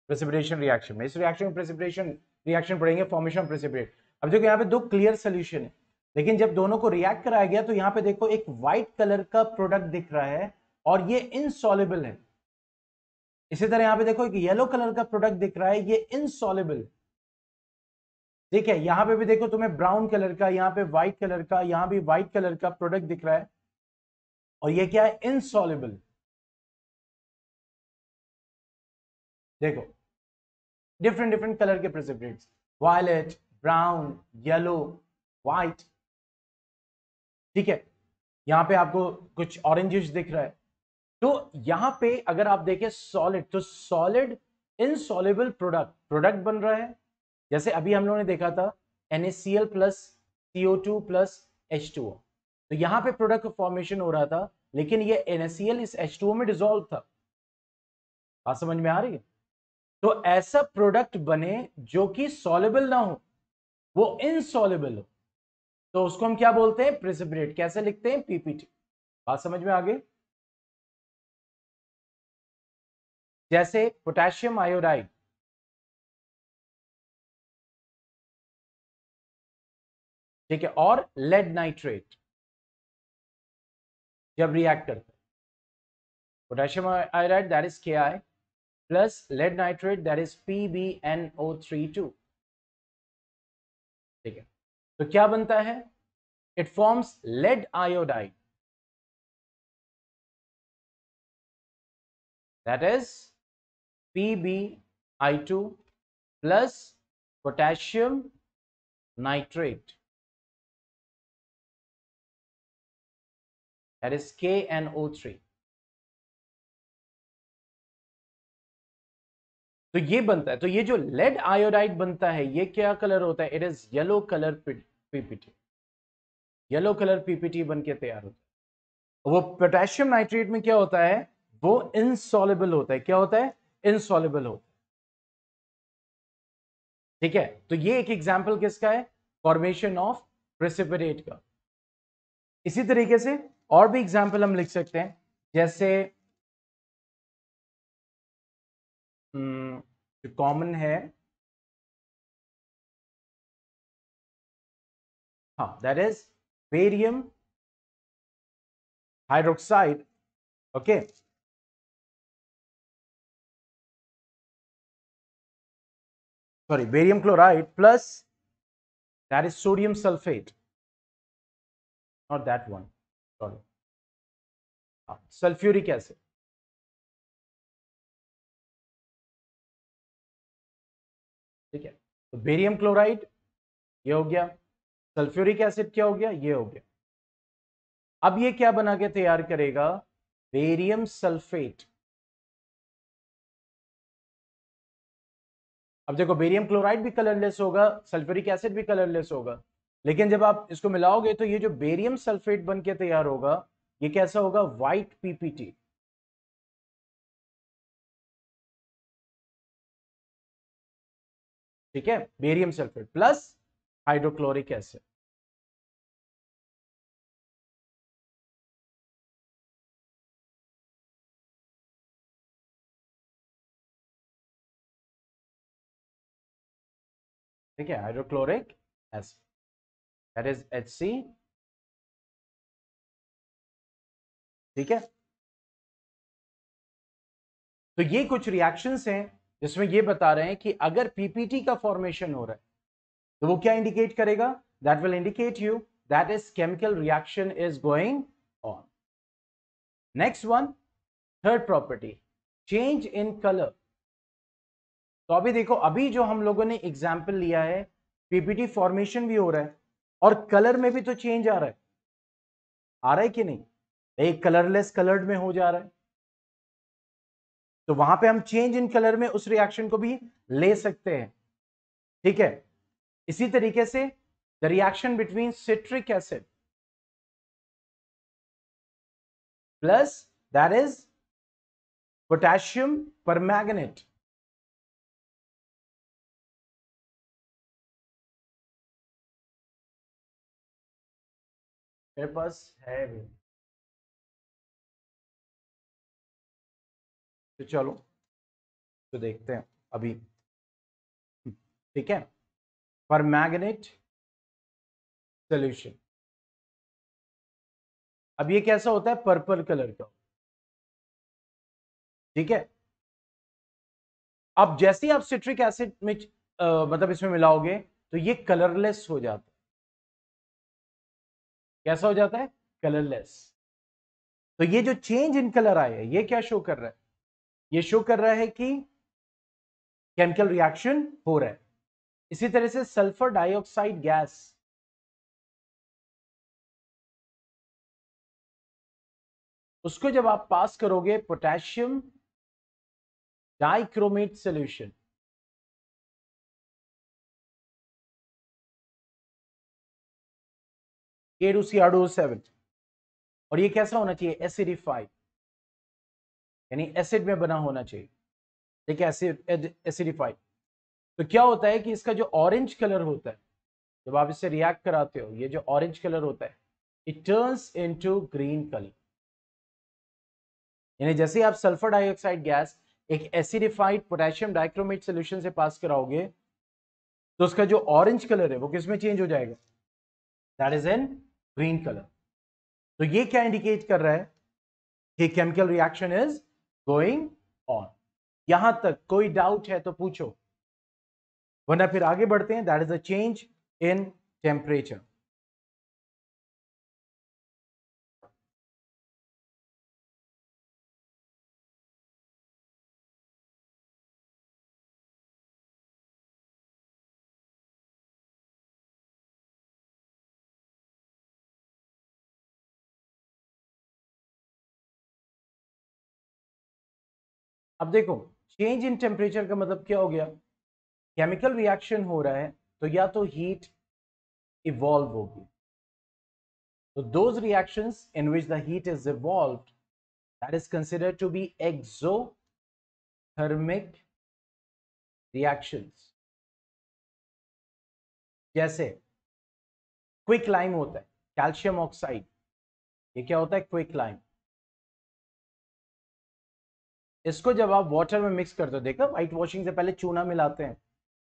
प्रेसिपिटेशन रिएक्शन में। इस रिएक्शन में प्रेसिपिटेशन रिएक्शन पढ़ेंगे, फॉर्मेशन ऑफ प्रेसिपिटेट। अब देखो यहाँ पे दो क्लियर सोल्यूशन है, लेकिन जब दोनों को रिएक्ट कराया गया तो यहाँ पे देखो एक व्हाइट कलर का प्रोडक्ट दिख रहा है और ये इनसॉल्युबल है। इसी तरह यहाँ पे देखो एक येलो कलर का प्रोडक्ट दिख रहा है, ये इनसॉल्युबल है। ठीक है? यहां पे भी देखो तुम्हें ब्राउन कलर का, यहाँ पे व्हाइट कलर का, यहां भी व्हाइट कलर का प्रोडक्ट दिख रहा है और ये क्या है? इनसॉल्युबल। देखो डिफरेंट डिफरेंट कलर के precipitates, violet, brown, yellow, white. ठीक है? यहां पे आपको कुछ ऑरेंजिश दिख रहा है। तो यहां पे अगर आप देखें सॉलिड, तो सॉलिड इनसॉल्युबल प्रोडक्ट प्रोडक्ट बन रहा है। जैसे अभी हम लोगों ने देखा था NaCl plus CO2 plus H2O, तो यहां पे प्रोडक्ट फॉर्मेशन हो रहा था, लेकिन ये NaCl इस H2O में डिसॉल्व था। बात समझ में आ रही है? तो ऐसा प्रोडक्ट बने जो कि सॉल्युबल ना हो, वो इनसॉल्युबल हो, तो उसको हम क्या बोलते हैं? प्रेसिपिटेट। कैसे लिखते हैं? PPT। बात समझ में आ गई? जैसे पोटेशियम आयोडाइड, ठीक है, और लेड नाइट्रेट जब रिएक्ट करते हैं, potassium iodide that is Ki plus lead nitrate that is PbNO32। ठीक है? तो क्या बनता है? It forms lead iodide, that is PbI2 plus potassium nitrate, that is KNO3। तो ये बनता है, तो ये जो लेड आयोडाइड बनता है ये क्या कलर होता है? It is yellow colour PPT, yellow colour PPT बन के तैयार होता है। वो पोटेशियम नाइट्रेट में क्या होता है? वो इनसॉल्युबल होता है। क्या होता है? इनसॉल्युबल होता है। ठीक है, तो ये एक एग्जांपल किसका है? फॉर्मेशन ऑफ प्रेसिपिटेट का। इसी तरीके से और भी एग्जांपल हम लिख सकते हैं, जैसे जो कॉमन है, हाँ, that is barium hydroxide. Okay, sorry, barium chloride plus that is sodium sulphate, not that one, sorry, sulphuric acid. ठीक है, तो बेरियम क्लोराइड ये हो गया, सल्फ्यूरिक एसिड क्या हो गया? ये हो गया। अब ये क्या बना के तैयार करेगा? Barium sulphate. अब देखो, बेरियम क्लोराइड भी कलरलेस होगा, सल्फ्यूरिक एसिड भी कलरलेस होगा, लेकिन जब आप इसको मिलाओगे तो ये जो बेरियम सल्फेट बन के तैयार होगा, ये कैसा होगा? White PPT. ठीक है, barium sulphate plus hydrochloric acid. ठीक है, hydrochloric acid, that is HC। ठीक है, तो ये कुछ रिएक्शंस हैं जिसमें ये बता रहे हैं कि अगर पीपीटी का फॉर्मेशन हो रहा है तो वो क्या इंडिकेट करेगा? That will indicate you that is chemical reaction is going on. Next one, third property, change in colour. तो अभी देखो, अभी जो हम लोगों ने एग्जाम्पल लिया है, पीपीटी फॉर्मेशन भी हो रहा है और कलर में भी तो चेंज आ रहा है, आ रहा है कि नहीं? एक कलरलेस कलर्ड में हो जा रहा है, तो वहां पे हम चेंज इन कलर में उस रिएक्शन को भी ले सकते हैं। ठीक है, इसी तरीके से the reaction between citric acid plus that is potassium permanganate. मेरे पास है भी, तो चलो तो देखते हैं अभी। ठीक है, परमैंगनेट सोल्यूशन। अब ये कैसा होता है? पर्पल कलर का। ठीक है, अब जैसे ही आप सिट्रिक एसिड में मतलब इसमें मिलाओगे तो ये कलरलेस हो जाता है। कैसा हो जाता है? कलरलेस। तो ये जो चेंज इन कलर आया है, ये क्या शो कर रहा है? ये शो कर रहा है कि केमिकल रिएक्शन हो रहा है। इसी तरह से सल्फर डाइऑक्साइड गैस, उसको जब आप पास करोगे पोटेशियम डाइक्रोमेट सॉल्यूशन, K2CrO7, और ये कैसा होना चाहिए? एसिडिफाइड, यानी एसिड में बना होना चाहिए। ठीक है, एसिडिफाइड। तो क्या होता है कि इसका जो ऑरेंज कलर होता है, जब आप इससे रिएक्ट कराते हो, ये जो ऑरेंज कलर होता है, it turns into green colour. यानी जैसे ही आप सल्फर डाइऑक्साइड गैस एक एसिडिफाइड पोटेशियम डाइक्रोमेट सॉल्यूशन से पास कराओगे तो उसका जो ऑरेंज कलर है वो किस में चेंज हो जाएगा? That is in green colour. तो ये क्या इंडिकेट कर रहा है? कि chemical reaction is going on. यहां तक कोई डाउट है तो पूछो, वरना फिर आगे बढ़ते हैं। That is a change in temperature. अब देखो, चेंज इन टेम्परेचर का मतलब क्या हो गया? केमिकल रिएक्शन हो रहा है तो या तो हीट इवॉल्व होगी, तो those reactions in which the heat is evolved, that is considered to be exothermic reactions. जैसे क्विक लाइम होता है, कैल्शियम ऑक्साइड, ये क्या होता है? Quick lime. इसको जब आप वाटर में मिक्स करते हो, देखो व्हाइट वॉशिंग से पहले चूना मिलाते हैं,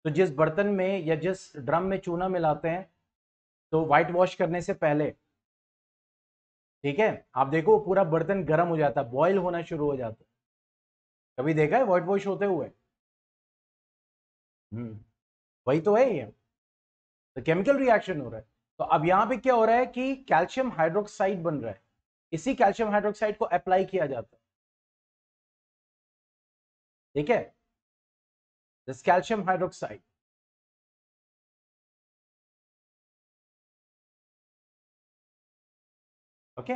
तो जिस बर्तन में या जिस ड्रम में चूना मिलाते हैं, तो व्हाइट वॉश करने से पहले, ठीक है, आप देखो पूरा बर्तन गर्म हो जाता है, बॉयल होना शुरू हो जाता है। कभी देखा है व्हाइट वॉश होते हुए? वही तो है ये, तो केमिकल रिएक्शन हो रहा है। तो अब यहां पे क्या हो रहा है कि कैल्शियम हाइड्रोक्साइड बन रहा है, इसी कैल्शियम हाइड्रोक्साइड को अप्लाई किया जाता है, ठीक है, this calcium hydroxide, okay,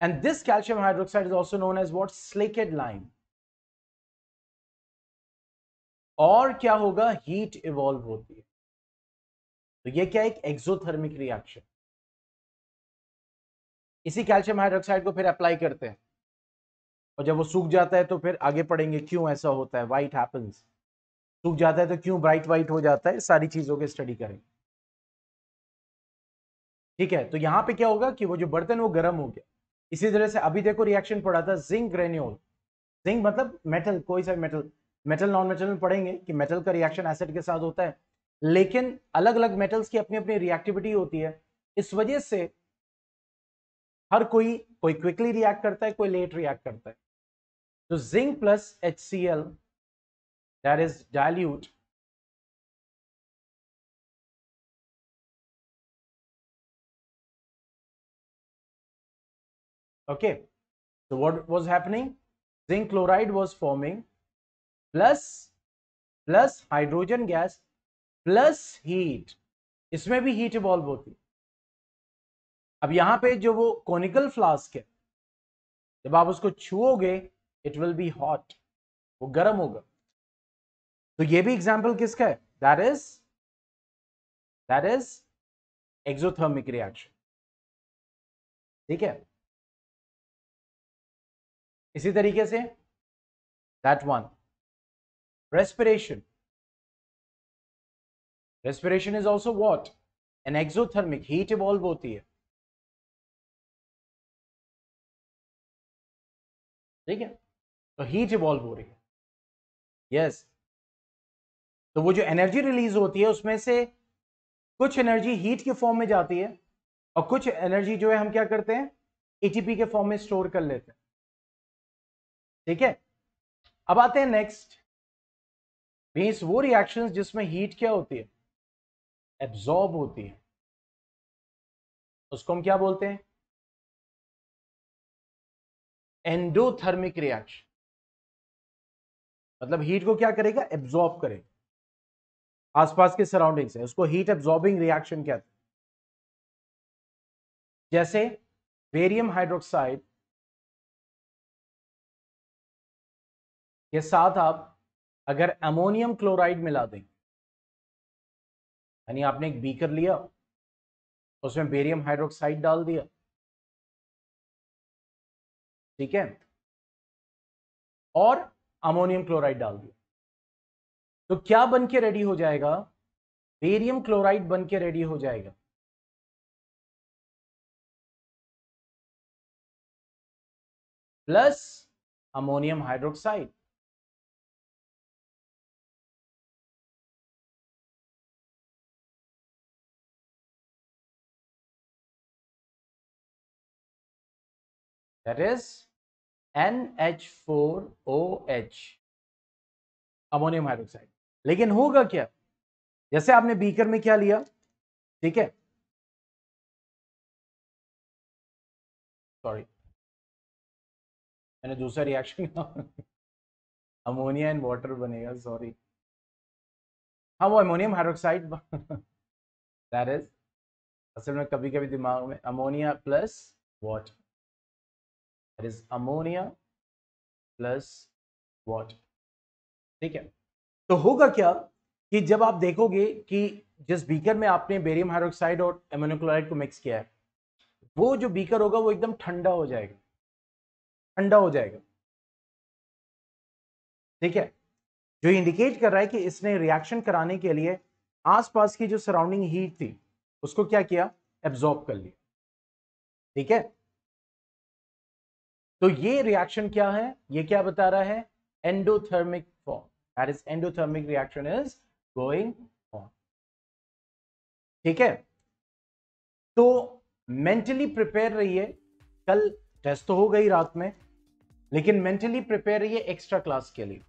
and this calcium hydroxide is also known as what? Slaked lime. और क्या होगा? हीट इवॉल्व होती है, तो ये क्या है? एक एक्सोथर्मिक रिएक्शन। इसी कैल्शियम हाइड्रोक्साइड को फिर अप्लाई करते हैं, और जब वो सूख जाता है तो फिर आगे पढ़ेंगे क्यों ऐसा होता है, व्हाइट हैपेंस, सूख जाता है तो क्यों ब्राइट व्हाइट हो जाता है, सारी चीजों के स्टडी करेंगे, ठीक है। तो यहां पे क्या होगा कि वो जो बर्तन वो गर्म हो गया। इसी तरह से अभी देखो रिएक्शन पढ़ा था जिंक ग्रेन्यूल, जिंक मतलब मेटल, कोई सा मेटल, मेटल नॉन मेटल में पढ़ेंगे कि मेटल का रिएक्शन एसिड के साथ होता है, लेकिन अलग अलग मेटल्स की अपनी अपनी रिएक्टिविटी होती है, इस वजह से हर कोई क्विकली रिएक्ट करता है, कोई लेट रिएक्ट करता है। तो zinc plus HCl, that is dilute, okay, so what was happening? Zinc chloride was forming, plus hydrogen gas plus heat, इसमें भी हीट इवॉल्व होती है। अब यहां पे जो वो कोनिकल फ्लास्क है, जब आप उसको छुओगे इट विल बी हॉट, वो गर्म होगा। तो ये भी एग्जांपल किसका है? दैट इज एक्सोथर्मिक रिएक्शन, ठीक है। इसी तरीके say that one, respiration, respiration is also what? An exothermic, heat evolve होती है, ठीक है, तो हीट इवॉल्व हो रही है, यस। तो वो जो एनर्जी रिलीज होती है उसमें से कुछ एनर्जी हीट के फॉर्म में जाती है, और कुछ एनर्जी जो है हम क्या करते हैं? एटीपी के फॉर्म में स्टोर कर लेते हैं, ठीक है। अब आते हैं नेक्स्ट, मीन्स वो रिएक्शंस जिसमें हीट क्या होती है? एब्जॉर्ब होती है, उसको हम क्या बोलते हैं? Endothermic reaction. मतलब हीट को क्या करेगा? एब्जॉर्ब करेगा, आसपास के सराउंडिंग से, उसको हीट एब्जॉर्बिंग रिएक्शन कहते हैं। जैसे बेरियम हाइड्रोक्साइड के साथ आप अगर अमोनियम क्लोराइड मिला दें, यानी आपने एक बीकर लिया, उसमें बेरियम हाइड्रोक्साइड डाल दिया, ठीक है, और अमोनियम क्लोराइड डाल दिया, तो क्या बन के रेडी हो जाएगा? बेरियम क्लोराइड बन के रेडी हो जाएगा, plus ammonium hydroxide, that is NH4OH, ammonium hydroxide. लेकिन होगा क्या? जैसे आपने बीकर में क्या लिया, ठीक है, सॉरी मैंने दूसरा रिएक्शन अमोनिया एंड वाटर बनेगा, सॉरी, हाँ वो अमोनियम हाइड्रोक्साइड दैट इज, असल में कभी कभी दिमाग में ammonia plus water, that is ammonia plus what. ठीक है, तो होगा क्या कि जब आप देखोगे कि जिस बीकर में आपने बेरियम हाइड्रोक्साइड और अमोनियम क्लोराइड को मिक्स किया है, वो जो बीकर होगा वो एकदम ठंडा हो जाएगा, ठंडा हो जाएगा। ठीक है, जो इंडिकेट कर रहा है कि इसने रिएक्शन कराने के लिए आसपास की जो सराउंडिंग हीट थी उसको क्या किया, एब्जॉर्ब कर लिया। ठीक है, तो ये रिएक्शन क्या है, ये क्या बता रहा है, endothermic form, that is endothermic reaction is going on. ठीक है, तो मेंटली प्रिपेयर रहिए, कल टेस्ट तो हो गई रात में, लेकिन मेंटली प्रिपेयर रहिए एक्स्ट्रा क्लास के लिए।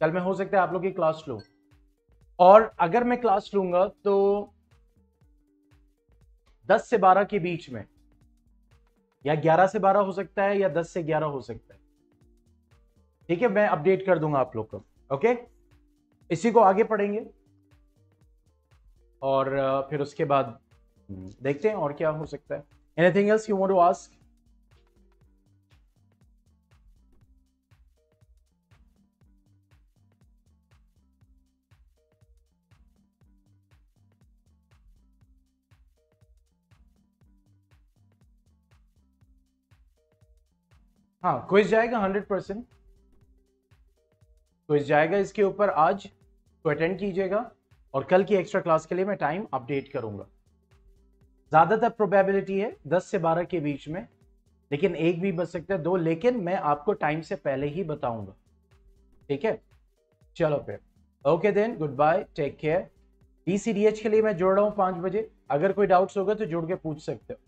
कल में हो सकता है आप लोग की क्लास लूं, और अगर मैं क्लास लूंगा तो 10 से 12 के बीच में, या 11 से 12 हो सकता है, या 10 से 11 हो सकता है। ठीक है, मैं अपडेट कर दूंगा आप लोग को। ओके, इसी को आगे पढ़ेंगे और फिर उसके बाद देखते हैं और क्या हो सकता है। Anything else you want to ask? हाँ, क्विज जाएगा 100%, क्विज जाएगा इसके ऊपर आज, तो अटेंड कीजिएगा, और कल की एक्स्ट्रा क्लास के लिए मैं टाइम अपडेट करूंगा। ज्यादातर प्रोबेबिलिटी है 10 से 12 के बीच में, लेकिन एक भी बच सकता है, दो, लेकिन मैं आपको टाइम से पहले ही बताऊंगा। ठीक है, चलो फिर, okay then, goodbye, take care. DCDH के लिए मैं जोड़ रहा हूं 5 बजे, अगर कोई डाउट्स होगा तो जुड़ के पूछ सकते हो।